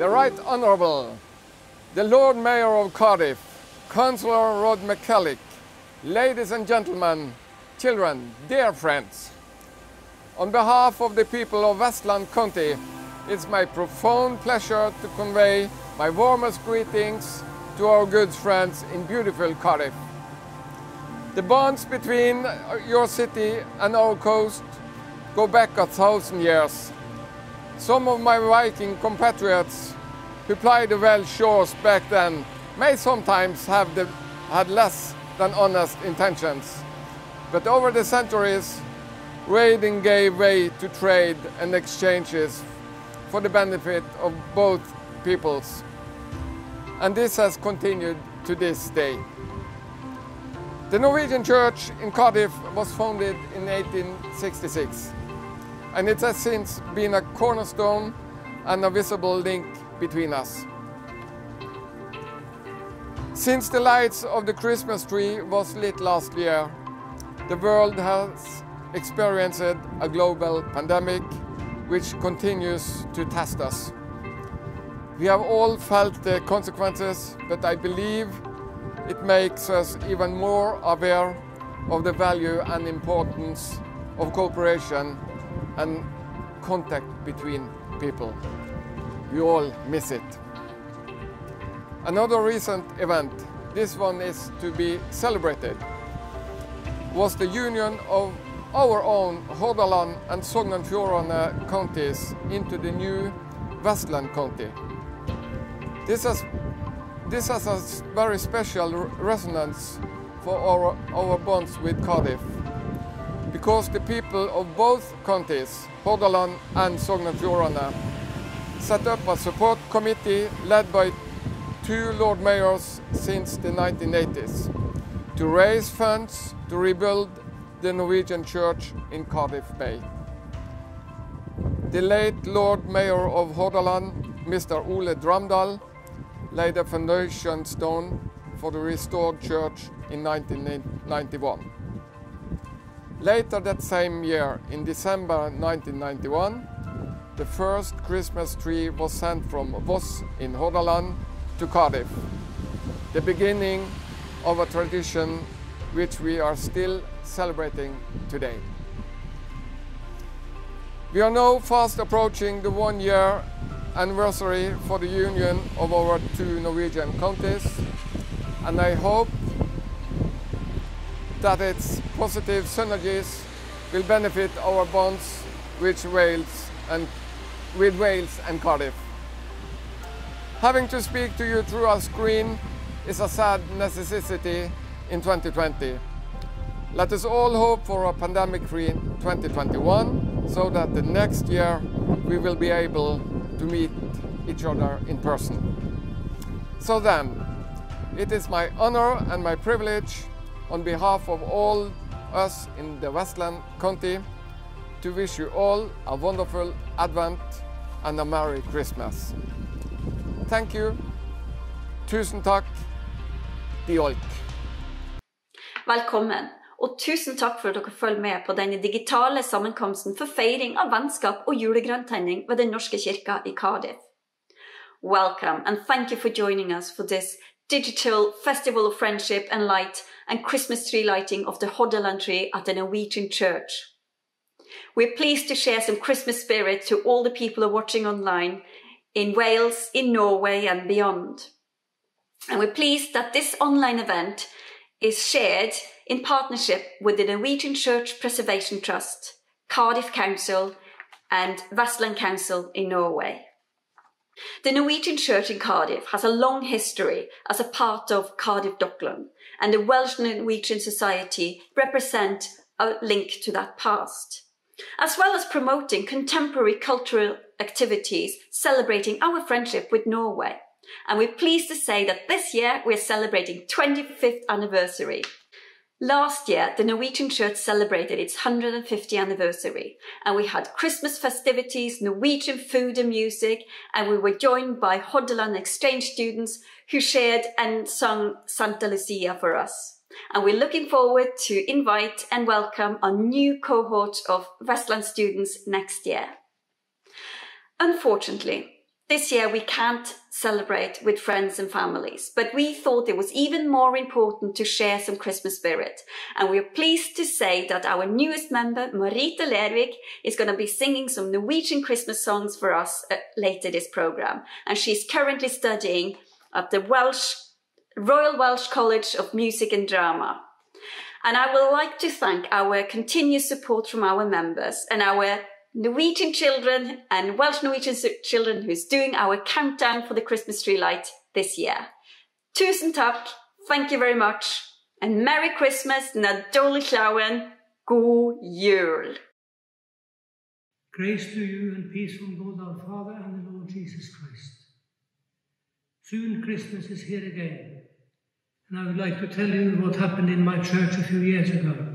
the Right Honourable, the Lord Mayor of Cardiff, Councillor Rod McCulloch, ladies and gentlemen, children, dear friends. On behalf of the people of Westland County, it's my profound pleasure to convey my warmest greetings to our good friends in beautiful Cardiff. The bonds between your city and our coast go back 1,000 years. Some of my Viking compatriots who plied the Welsh shores back then may sometimes have had less than honest intentions. But over the centuries, raiding gave way to trade and exchanges for the benefit of both peoples. And this has continued to this day. The Norwegian Church in Cardiff was founded in 1866, and it has since been a cornerstone and a visible link between us. Since the lights of the Christmas tree was lit last year, the world has experienced a global pandemic which continues to test us. We have all felt the consequences, but I believe it makes us even more aware of the value and importance of cooperation and contact between people. We all miss it. Another recent event, this one is to be celebrated, was the union of our own Hordaland and Sogn og Fjordane counties into the new Westland County. This has a very special resonance for our bonds with Cardiff, because the people of both counties, Hordaland and Sogn og Fjordane, set up a support committee led by 2 Lord Mayors since the 1980s to raise funds to rebuild the Norwegian Church in Cardiff Bay. The late Lord Mayor of Hordaland, Mr. Ole Dramdal, laid a foundation stone for the restored church in 1991. Later that same year, in December 1991, the first Christmas tree was sent from Voss in Hordaland to Cardiff, the beginning of a tradition which we are still celebrating today. We are now fast approaching the 1-year anniversary for the union of our 2 Norwegian counties, and I hope that its positive synergies will benefit our bonds with Wales and Cardiff. Having to speak to you through a screen is a sad necessity in 2020. Let us all hope for a pandemic-free 2021, so that the next year we will be able to meet each other in person. So then, it is my honor and my privilege, on behalf of all us in the Westland County, to wish you all a wonderful Advent and a Merry Christmas. Thank you. Tusen takk. Diolk. Velkommen, og tusen takk for at dere følger med på denne digitale sammenkomsten for feiring av vennskap og julegrønntenning ved den norske kirka i Cardiff. Welcome, and thank you for joining us for this digital festival of friendship and light and Christmas tree lighting of the Hordaland tree at the Norwegian Church. We're pleased to share some Christmas spirit to all the people who are watching online in Wales, in Norway and beyond. And we're pleased that this online event is shared in partnership with the Norwegian Church Preservation Trust, Cardiff Council and Westland Council in Norway. The Norwegian Church in Cardiff has a long history as a part of Cardiff Dockland, and the Welsh Norwegian Society represent a link to that past, as well as promoting contemporary cultural activities celebrating our friendship with Norway. And we're pleased to say that this year we're celebrating 25th anniversary. Last year, the Norwegian Church celebrated its 150th anniversary, and we had Christmas festivities, Norwegian food and music, and we were joined by Hordaland exchange students who shared and sung Santa Lucia for us. And we're looking forward to invite and welcome a new cohort of Westland students next year. Unfortunately, This year we can't celebrate with friends and families, but we thought it was even more important to share some Christmas spirit. And we're pleased to say that our newest member, Marita Lervik, is going to be singing some Norwegian Christmas songs for us later this program. And she's currently studying at the Royal Welsh College of Music and Drama. And I would like to thank our continued support from our members and our Norwegian children and Welsh Norwegian children who's doing our countdown for the Christmas tree light this year. Tusen takk, thank you very much, and Merry Christmas, Nadoli Klauen, God Jul. Grace to you and peace from God our Father and the Lord Jesus Christ. Soon Christmas is here again, and I would like to tell you what happened in my church a few years ago.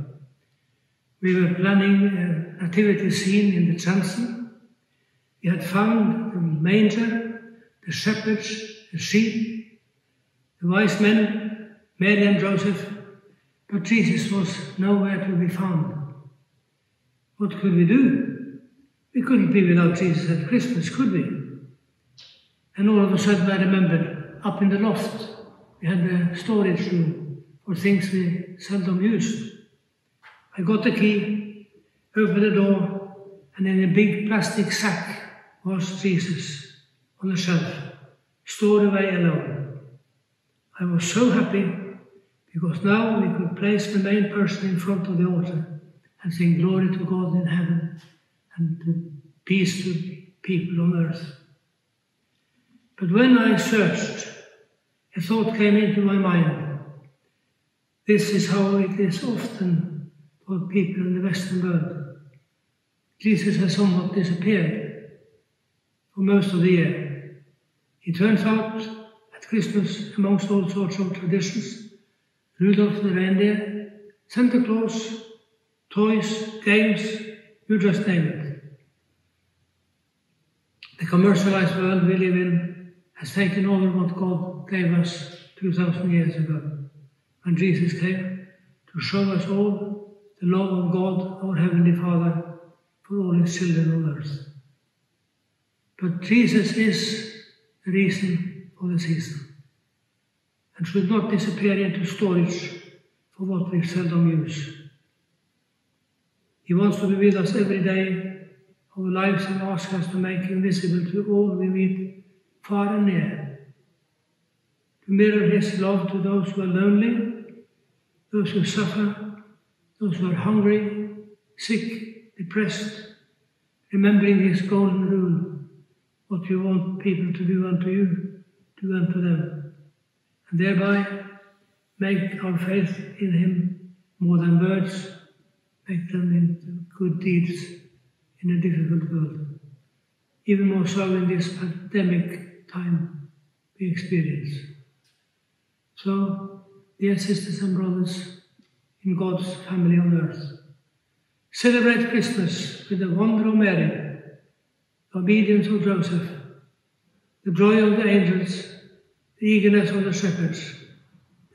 We were planning an nativity scene in the chancel. We had found the manger, the shepherds, the sheep, the wise men, Mary and Joseph, but Jesus was nowhere to be found. What could we do? We couldn't be without Jesus at Christmas, could we? And all of a sudden I remembered, up in the loft, we had a storage room for things we seldom used. I got the key, opened the door, and in a big plastic sack was Jesus on the shelf, stored away alone. I was so happy because now we could place the main person in front of the altar and sing glory to God in heaven and peace to people on earth. But when I searched, a thought came into my mind. This is how it is often for people in the Western world. Jesus has somewhat disappeared for most of the year. He turns out at Christmas amongst all sorts of traditions. Rudolph the reindeer, Santa Claus, toys, games, you just name it. The commercialized world we live in has taken over what God gave us 2,000 years ago, when Jesus came to show us all the love of God, our Heavenly Father, for all His children on earth. But Jesus is the reason for the season, and should not disappear into storage for what we seldom use. He wants to be with us every day of our lives and asks us to make Him visible to all we meet, far and near, to mirror His love to those who are lonely, those who suffer, those who are hungry, sick, depressed, remembering His golden rule, what you want people to do unto you, do unto them, and thereby make our faith in Him more than words, make them into good deeds in a difficult world, even more so in this pandemic time we experience. So, dear sisters and brothers, in God's family on earth, celebrate Christmas with the wonder of Mary, the obedience of Joseph, the joy of the angels, the eagerness of the shepherds,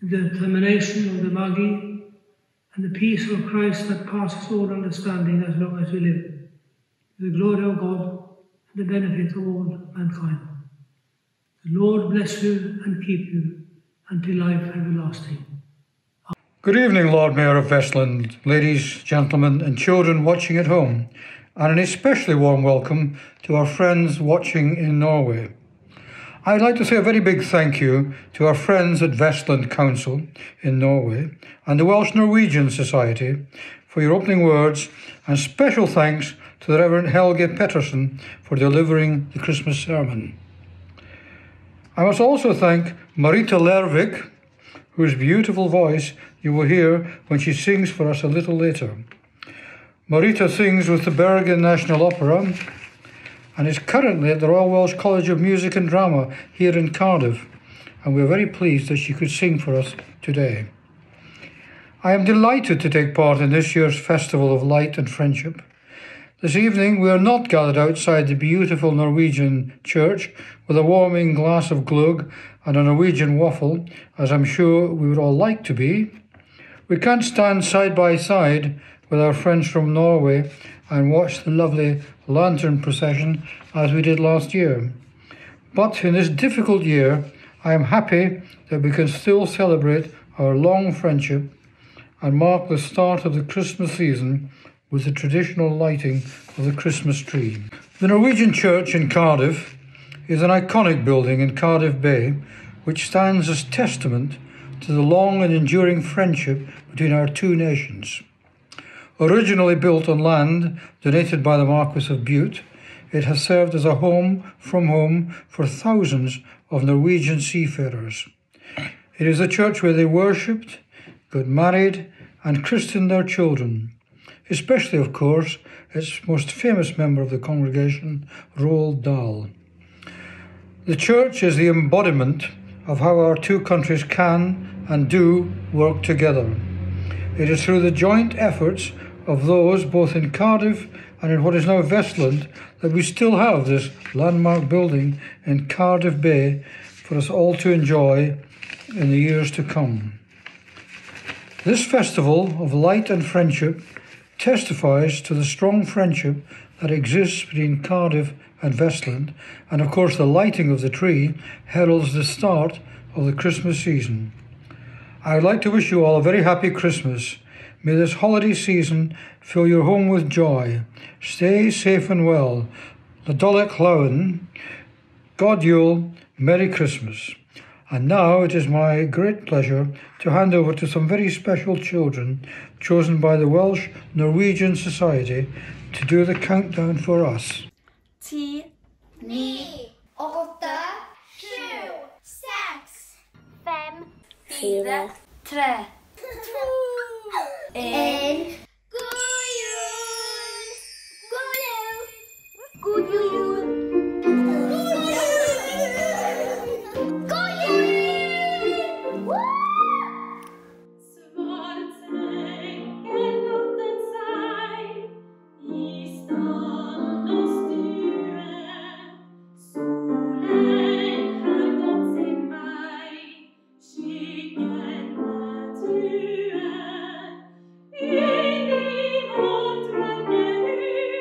the determination of the Magi, and the peace of Christ that passes all understanding as long as we live, to the glory of God and the benefit of all mankind. The Lord bless you and keep you until life everlasting. Good evening, Lord Mayor of Vestland, ladies, gentlemen and children watching at home, and an especially warm welcome to our friends watching in Norway. I'd like to say a very big thank you to our friends at Vestland Council in Norway and the Welsh Norwegian Society for your opening words, and special thanks to the Reverend Helge Pettersen for delivering the Christmas sermon. I must also thank Marita Lervik, whose beautiful voice you will hear when she sings for us a little later. Marita sings with the Bergen National Opera and is currently at the Royal Welsh College of Music and Drama here in Cardiff, and we are very pleased that she could sing for us today. I am delighted to take part in this year's Festival of Light and Friendship. This evening we are not gathered outside the beautiful Norwegian church with a warming glass of glögg and a Norwegian waffle, as I'm sure we would all like to be. We can't stand side by side with our friends from Norway and watch the lovely lantern procession as we did last year. But in this difficult year, I am happy that we can still celebrate our long friendship and mark the start of the Christmas season with the traditional lighting of the Christmas tree. The Norwegian Church in Cardiff is an iconic building in Cardiff Bay which stands as testament to the long and enduring friendship between our two nations. Originally built on land donated by the Marquis of Bute, it has served as a home from home for thousands of Norwegian seafarers. It is a church where they worshipped, got married, and christened their children, especially, of course, its most famous member of the congregation, Roald Dahl. The church is the embodiment of how our two countries can and do work together. It is through the joint efforts of those both in Cardiff and in what is now Vestland that we still have this landmark building in Cardiff Bay for us all to enjoy in the years to come. This festival of light and friendship testifies to the strong friendship that exists between Cardiff and Vestland, and of course the lighting of the tree heralds the start of the Christmas season. I would like to wish you all a very happy Christmas. May this holiday season fill your home with joy. Stay safe and well. Nadolig Llawen, God Yule, Merry Christmas. And now it is my great pleasure to hand over to some very special children chosen by the Welsh Norwegian Society to do the countdown for us. 10, 9, 8, 7, 6, 5, 4, 3, 2, 1. God jul! God jul! In i vårt drömmehus